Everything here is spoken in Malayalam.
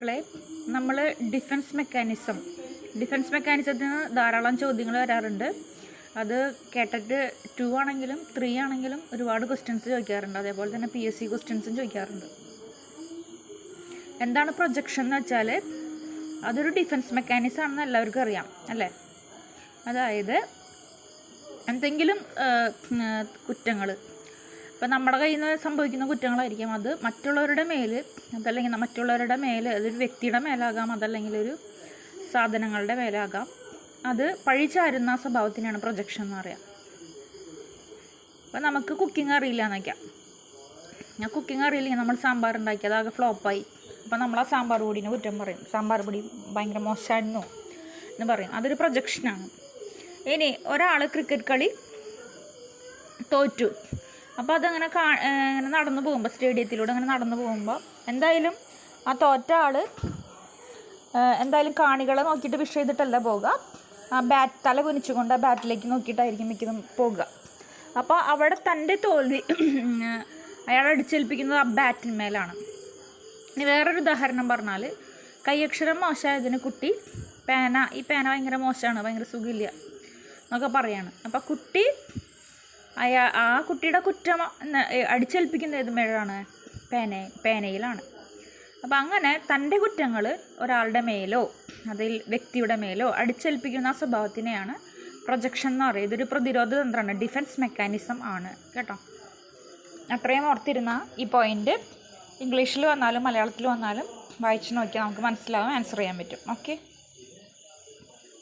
മക്കളെ, നമ്മൾ ഡിഫൻസ് മെക്കാനിസത്തിന് ധാരാളം ചോദ്യങ്ങൾ വരാറുണ്ട്. അത് കേട്ടിട്ട് 2 ആണെങ്കിലും 3 ആണെങ്കിലും ഒരുപാട് ക്വസ്റ്റ്യൻസ് ചോദിക്കാറുണ്ട്. അതേപോലെ തന്നെ PSC ക്വസ്റ്റ്യൻസും ചോദിക്കാറുണ്ട്. എന്താണ് പ്രൊജക്ഷൻ എന്ന് വെച്ചാൽ അതൊരു ഡിഫൻസ് മെക്കാനിസം ആണെന്ന് എല്ലാവർക്കും അറിയാം അല്ലേ. അതായത് എന്തെങ്കിലും കുറ്റങ്ങൾ, ഇപ്പം നമ്മുടെ കയ്യിൽ നിന്ന് സംഭവിക്കുന്ന കുറ്റങ്ങളായിരിക്കും അത് മറ്റുള്ളവരുടെ മേൽ, അതല്ലെങ്കിൽ അതൊരു വ്യക്തിയുടെ മേലാകാം, അതല്ലെങ്കിൽ ഒരു സാധനങ്ങളുടെ മേലാകാം. അത് പഴിചാരുന്ന സ്വഭാവത്തിനാണ് പ്രൊജക്ഷൻ എന്ന് പറയുക. അപ്പം നമുക്ക് കുക്കിംഗ് അറിയില്ല എന്നൊക്കെയാണ്. കുക്കിംഗ് അറിയില്ലെങ്കിൽ നമ്മൾ സാമ്പാർ ഉണ്ടാക്കി അതാകെ ഫ്ലോപ്പായി. അപ്പം നമ്മൾ ആ സാമ്പാർ പൊടീനെ കുറ്റം പറയും, സാമ്പാർ പൊടി ഭയങ്കര മോശമായിരുന്നു എന്ന് പറയും. അതൊരു പ്രൊജക്ഷനാണ്. ഇനി ഒരാൾ ക്രിക്കറ്റ് കളി തോറ്റു, അപ്പോൾ അതങ്ങനെ ഇങ്ങനെ നടന്നു പോകുമ്പോൾ, സ്റ്റേഡിയത്തിലൂടെ അങ്ങനെ നടന്നു പോകുമ്പോൾ എന്തായാലും ആ തോറ്റ ആൾ എന്തായാലും കാണികളെ നോക്കിയിട്ട് വിഷ് ചെയ്തിട്ടല്ല പോകുക, ആ തല കുനിച്ചുകൊണ്ട് ആ ബാറ്റിലേക്ക് നോക്കിയിട്ടായിരിക്കും മിക്കതും പോകുക. അപ്പോൾ അവിടെ തൻ്റെ തോൽവി അയാൾ അടിച്ചേൽപ്പിക്കുന്നത് ആ ബാറ്റിന്മേലാണ്. ഇനി വേറൊരു ഉദാഹരണം പറഞ്ഞാൽ, കൈയക്ഷരം മോശമായതിന് കുട്ടി ഈ പേന ഭയങ്കര മോശമാണ്, ഭയങ്കര സുഖമില്ല എന്നൊക്കെ പറയാണ്. അപ്പോൾ കുട്ടി ആ കുട്ടിയുടെ കുറ്റം അടിച്ചേൽപ്പിക്കുന്ന ഏത് മേലാണ്? പേനയിലാണ്. അപ്പം അങ്ങനെ തൻ്റെ കുറ്റങ്ങൾ ഒരാളുടെ മേലോ അതിൽ വ്യക്തിയുടെ മേലോ അടിച്ചേൽപ്പിക്കുന്ന ആ സ്വഭാവത്തിനെയാണ് പ്രൊജക്ഷൻ എന്ന് പറയുന്നത്. ഇതൊരു പ്രതിരോധ തന്ത്രമാണ്, ഡിഫൻസ് മെക്കാനിസം ആണ് കേട്ടോ. അത്രയും ഓർത്തിരുന്ന ഈ പോയിൻ്റ് ഇംഗ്ലീഷിൽ വന്നാലും മലയാളത്തിൽ വന്നാലും വായിച്ച് നോക്കിയാൽ നമുക്ക് മനസ്സിലാവും, ആൻസർ ചെയ്യാൻ പറ്റും. ഓക്കെ.